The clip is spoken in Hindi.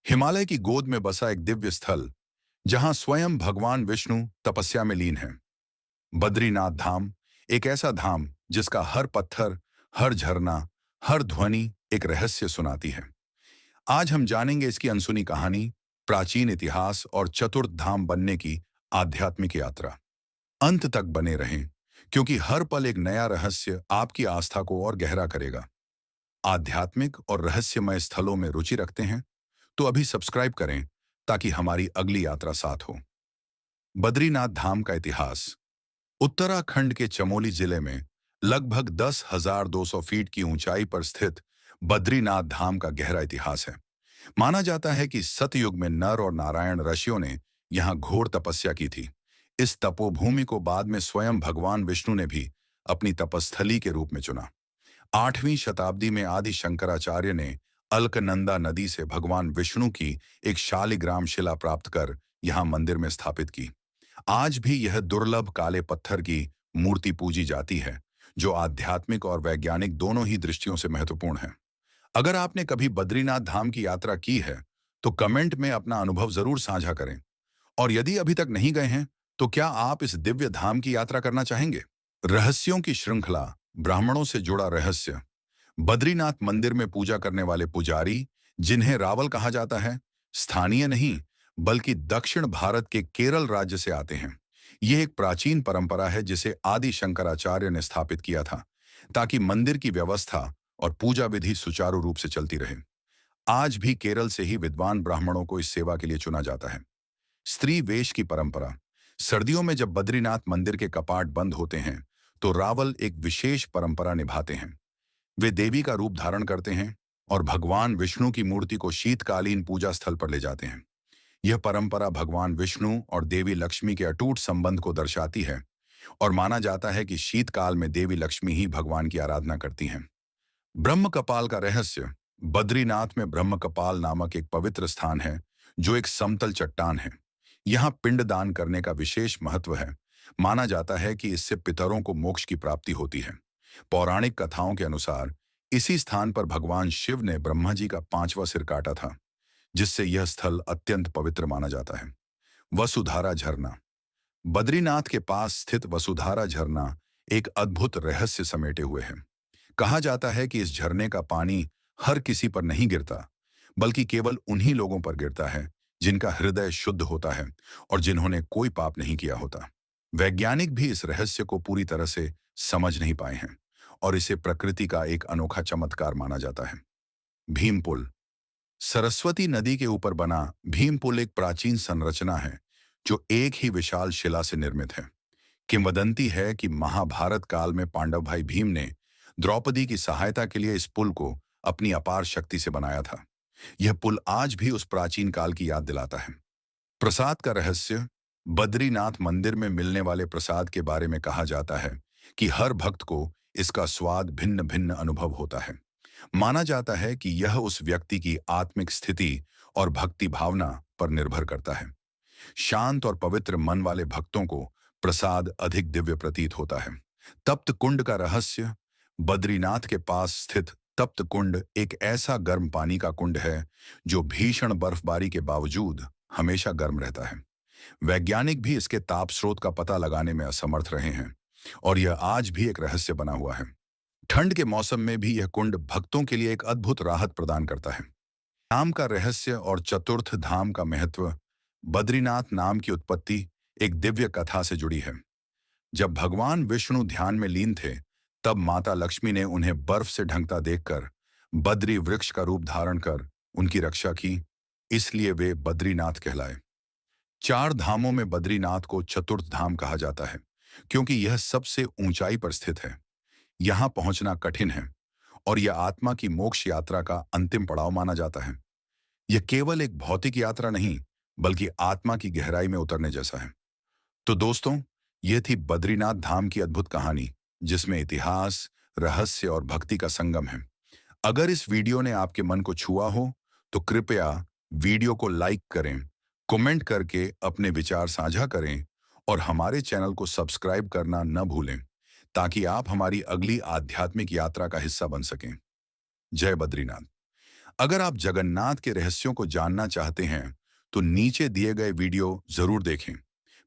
हिमालय की गोद में बसा एक दिव्य स्थल जहां स्वयं भगवान विष्णु तपस्या में लीन है। बद्रीनाथ धाम एक ऐसा धाम जिसका हर पत्थर, हर झरना, हर ध्वनि एक रहस्य सुनाती है। आज हम जानेंगे इसकी अनसुनी कहानी, प्राचीन इतिहास और चतुर्थ धाम बनने की आध्यात्मिक यात्रा। अंत तक बने रहें, क्योंकि हर पल एक नया रहस्य आपकी आस्था को और गहरा करेगा। आध्यात्मिक और रहस्यमय स्थलों में रुचि रखते हैं तो अभी सब्सक्राइब करें ताकि हमारी अगली यात्रा साथ हो। बद्रीनाथ धाम का इतिहास। उत्तराखंड के चमोली जिले में लगभग 10,200 फीट की ऊंचाई पर स्थित बद्रीनाथ धाम का गहरा इतिहास है। माना जाता है कि सतयुग में नर और नारायण ऋषियों ने यहाँ घोर तपस्या की थी। इस तपोभूमि को बाद में स्वयं भगवान विष्णु ने भी अपनी तपस्थली के रूप में चुना। 8वीं शताब्दी में आदि शंकराचार्य ने अलकनंदा नदी से भगवान विष्णु की एक शालिग्राम शिला प्राप्त कर यहाँ मंदिर में स्थापित की। आज भी यह दुर्लभ काले पत्थर की मूर्ति पूजी जाती है, जो आध्यात्मिक और वैज्ञानिक दोनों ही दृष्टियों से महत्वपूर्ण है। अगर आपने कभी बद्रीनाथ धाम की यात्रा की है, तो कमेंट में अपना अनुभव जरूर साझा करें। और यदि अभी तक नहीं गए हैं, तो क्या आप इस दिव्य धाम की यात्रा करना चाहेंगे? रहस्यों की श्रृंखला। ब्राह्मणों से जुड़ा रहस्य। बद्रीनाथ मंदिर में पूजा करने वाले पुजारी, जिन्हें रावल कहा जाता है, स्थानीय नहीं बल्कि दक्षिण भारत के केरल राज्य से आते हैं। यह एक प्राचीन परंपरा है जिसे आदि शंकराचार्य ने स्थापित किया था, ताकि मंदिर की व्यवस्था और पूजा विधि सुचारू रूप से चलती रहे। आज भी केरल से ही विद्वान ब्राह्मणों को इस सेवा के लिए चुना जाता है। स्त्री वेश की परंपरा। सर्दियों में जब बद्रीनाथ मंदिर के कपाट बंद होते हैं, तो रावल एक विशेष परंपरा निभाते हैं। वे देवी का रूप धारण करते हैं और भगवान विष्णु की मूर्ति को शीतकालीन पूजा स्थल पर ले जाते हैं। यह परंपरा भगवान विष्णु और देवी लक्ष्मी के अटूट संबंध को दर्शाती है और माना जाता है कि शीतकाल में देवी लक्ष्मी ही भगवान की आराधना करती हैं। ब्रह्म कपाल का रहस्य। बद्रीनाथ में ब्रह्म कपाल नामक एक पवित्र स्थान है, जो एक समतल चट्टान है। यहाँ पिंडदान करने का विशेष महत्व है। माना जाता है कि इससे पितरों को मोक्ष की प्राप्ति होती है। पौराणिक कथाओं के अनुसार इसी स्थान पर भगवान शिव ने ब्रह्मा जी का 5वां सिर काटा था, जिससे यह स्थल अत्यंत पवित्र माना जाता है। वसुधारा झरना। बद्रीनाथ के पास स्थित वसुधारा झरना एक अद्भुत रहस्य समेटे हुए है। कहा जाता है कि इस झरने का पानी हर किसी पर नहीं गिरता, बल्कि केवल उन्हीं लोगों पर गिरता है जिनका हृदय शुद्ध होता है और जिन्होंने कोई पाप नहीं किया होता। वैज्ञानिक भी इस रहस्य को पूरी तरह से समझ नहीं पाए हैं और इसे प्रकृति का एक अनोखा चमत्कार माना जाता है। भीम पुल। सरस्वती नदी के ऊपर बना भीम पुल एक प्राचीन संरचना है, जो एक ही विशाल शिला से निर्मित है। किंवदंती है कि महाभारत काल में पांडव भाई भीम ने द्रौपदी की सहायता के लिए इस पुल को अपनी अपार शक्ति से बनाया था। यह पुल आज भी उस प्राचीन काल की याद दिलाता है। प्रसाद का रहस्य। बद्रीनाथ मंदिर में मिलने वाले प्रसाद के बारे में कहा जाता है कि हर भक्त को इसका स्वाद भिन्न भिन्न अनुभव होता है। माना जाता है कि यह उस व्यक्ति की आत्मिक स्थिति और भक्ति भावना पर निर्भर करता है। शांत और पवित्र मन वाले भक्तों को प्रसाद अधिक दिव्य प्रतीत होता है। तप्त कुंड का रहस्य। बद्रीनाथ के पास स्थित तप्त कुंड एक ऐसा गर्म पानी का कुंड है, जो भीषण बर्फबारी के बावजूद हमेशा गर्म रहता है। वैज्ञानिक भी इसके ताप स्रोत का पता लगाने में असमर्थ रहे हैं और यह आज भी एक रहस्य बना हुआ है। ठंड के मौसम में भी यह कुंड भक्तों के लिए एक अद्भुत राहत प्रदान करता है। नाम का रहस्य और चतुर्थ धाम का महत्व। बद्रीनाथ नाम की उत्पत्ति एक दिव्य कथा से जुड़ी है। जब भगवान विष्णु ध्यान में लीन थे, तब माता लक्ष्मी ने उन्हें बर्फ से ढंकता देखकर बद्री वृक्ष का रूप धारण कर उनकी रक्षा की, इसलिए वे बद्रीनाथ कहलाए। 4 धामों में बद्रीनाथ को चतुर्थ धाम कहा जाता है, क्योंकि यह सबसे ऊंचाई पर स्थित है। यहाँ पहुंचना कठिन है और यह आत्मा की मोक्ष यात्रा का अंतिम पड़ाव माना जाता है। यह केवल एक भौतिक यात्रा नहीं, बल्कि आत्मा की गहराई में उतरने जैसा है। तो दोस्तों, यह थी बद्रीनाथ धाम की अद्भुत कहानी, जिसमें इतिहास, रहस्य और भक्ति का संगम है। अगर इस वीडियो ने आपके मन को छुआ हो, तो कृपया वीडियो को लाइक करें, कमेंट करके अपने विचार साझा करें और हमारे चैनल को सब्सक्राइब करना न भूलें, ताकि आप हमारी अगली आध्यात्मिक यात्रा का हिस्सा बन सकें। जय बद्रीनाथ। अगर आप जगन्नाथ के रहस्यों को जानना चाहते हैं तो नीचे दिए गए वीडियो जरूर देखें।